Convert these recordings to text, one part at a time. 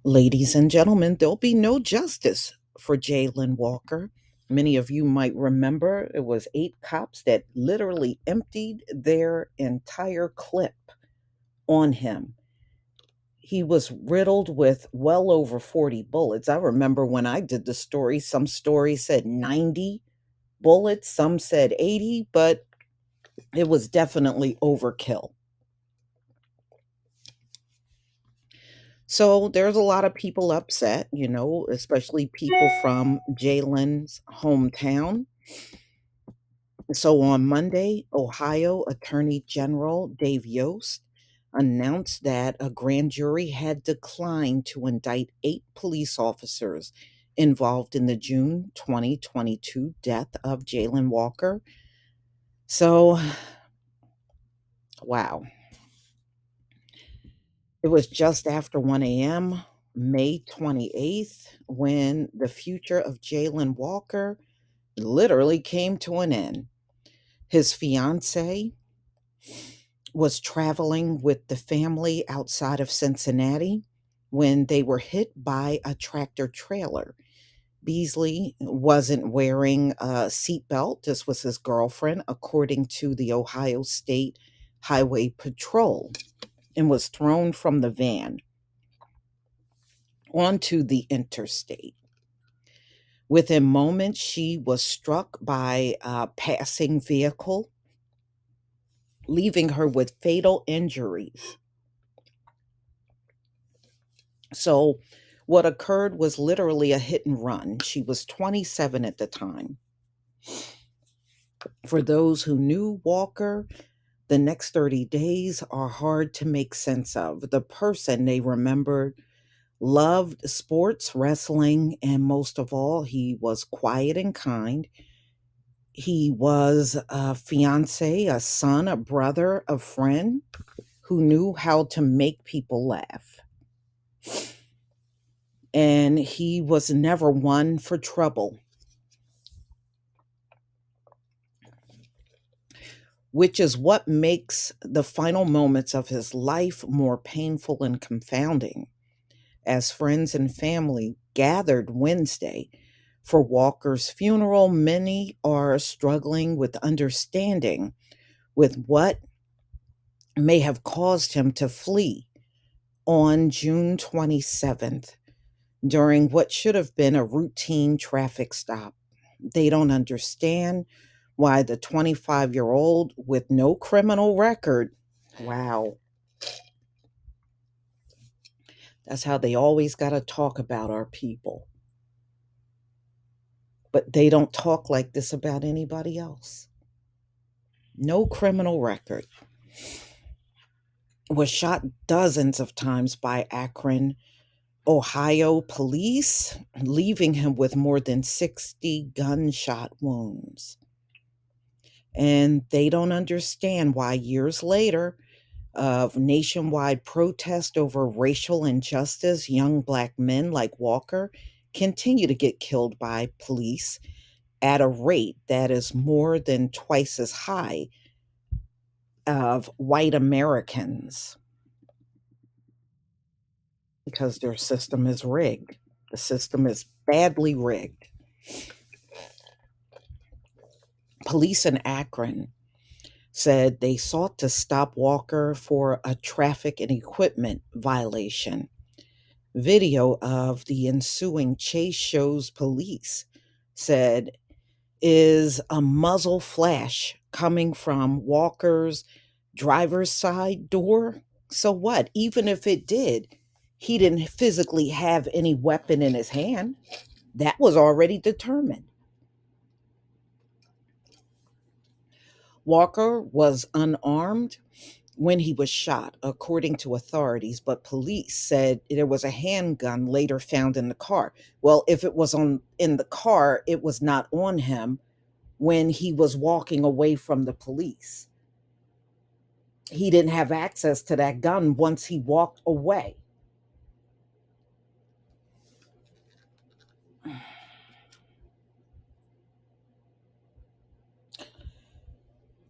Ladies and gentlemen, there'll be no justice for Jayland Walker. Many of you might remember it was 8 cops that literally emptied their entire clip on him. He was riddled with well over 40 bullets. I remember when I did the story, some stories said 90 bullets, some said 80, but it was definitely overkill. So there's a lot of people upset, especially people from Jalen's hometown. So on Monday, Ohio Attorney General Dave Yost announced that a grand jury had declined to indict 8 police officers involved in the June 2022 death of Jayland Walker. So, wow. It was just after 1 a.m., May 28th, when the future of Jayland Walker literally came to an end. His fiance was traveling with the family outside of Cincinnati when they were hit by a tractor trailer. Beasley wasn't wearing a seatbelt. This was his girlfriend, according to the Ohio State Highway Patrol, and was thrown from the van onto the interstate. Within moments, she was struck by a passing vehicle, leaving her with fatal injuries. So, what occurred was literally a hit and run. She was 27 at the time. For those who knew Walker, the next 30 days are hard to make sense of. The person they remembered loved sports, wrestling, and most of all, he was quiet and kind. He was a fiance, a son, a brother, a friend who knew how to make people laugh. And he was never one for trouble, which is what makes the final moments of his life more painful and confounding. As friends and family gathered Wednesday for Walker's funeral, many are struggling with understanding with what may have caused him to flee on June 27th during what should have been a routine traffic stop. They don't understand why the 25-year-old with no criminal record, wow, that's how they always got to talk about our people. But they don't talk like this about anybody else. No criminal record. Was shot dozens of times by Akron, Ohio police, leaving him with more than 60 gunshot wounds. And they don't understand why years later of nationwide protest over racial injustice, young black men like Walker continue to get killed by police at a rate that is more than twice as high of white Americans because their system is rigged. The system is badly rigged. Police in Akron said they sought to stop Walker for a traffic and equipment violation. Video of the ensuing chase shows police said is a muzzle flash coming from Walker's driver's side door. So what? Even if it did, he didn't physically have any weapon in his hand. That was already determined. Walker was unarmed when he was shot, according to authorities, but police said there was a handgun later found in the car. Well, if it was on in the car, it was not on him when he was walking away from the police. He didn't have access to that gun once he walked away.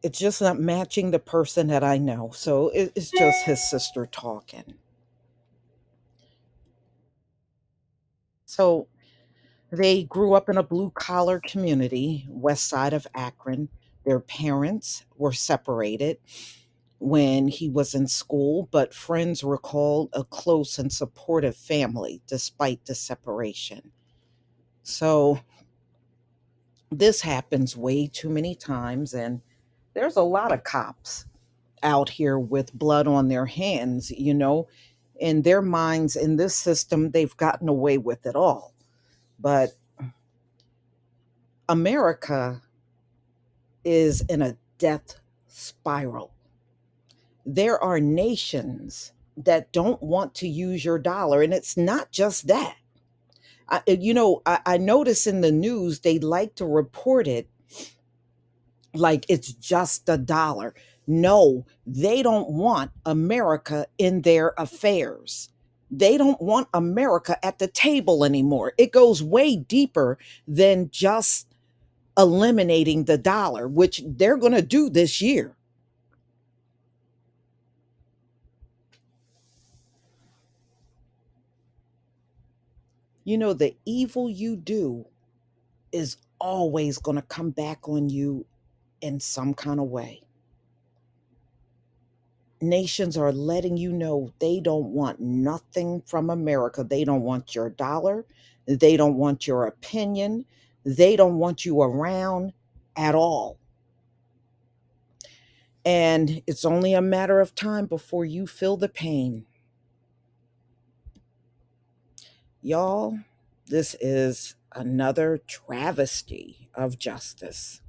It's just not matching the person that I know. So it's just his sister talking. So they grew up in a blue collar community, west side of Akron. Their parents were separated when he was in school, but friends recalled a close and supportive family despite the separation. So this happens way too many times, and there's a lot of cops out here with blood on their hands, in their minds, in this system, they've gotten away with it all. But America is in a death spiral. There are nations that don't want to use your dollar, and it's not just that. I notice in the news they like to report it like it's just a dollar. No, they don't want America in their affairs. They don't want America at the table anymore. It goes way deeper than just eliminating the dollar, which they're going to do this year. The evil you do is always going to come back on you in some kind of way. Nations are letting you know they don't want nothing from America. They don't want your dollar. They don't want your opinion. They don't want you around at all. And it's only a matter of time before you feel the pain. Y'all, this is another travesty of justice.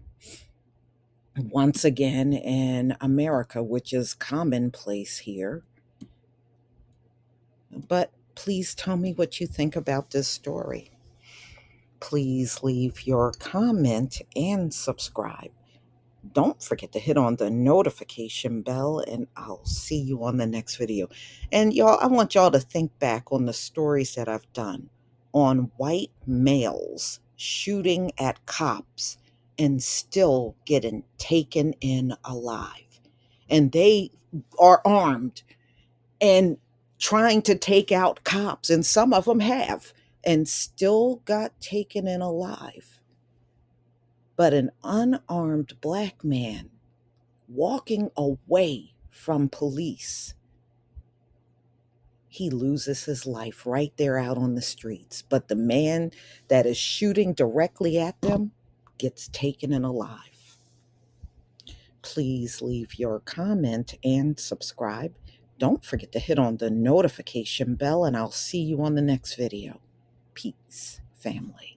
Once again in America, which is commonplace here. But please tell me what you think about this story. Please leave your comment and subscribe. Don't forget to hit on the notification bell, and I'll see you on the next video. And y'all, I want y'all to think back on the stories that I've done on white males shooting at cops and still getting taken in alive. And they are armed and trying to take out cops, and some of them have, and still got taken in alive. But an unarmed black man walking away from police, he loses his life right there out on the streets. But the man that is shooting directly at them gets taken in alive. Please leave your comment and subscribe. Don't forget to hit on the notification bell, and I'll see you on the next video. Peace, family.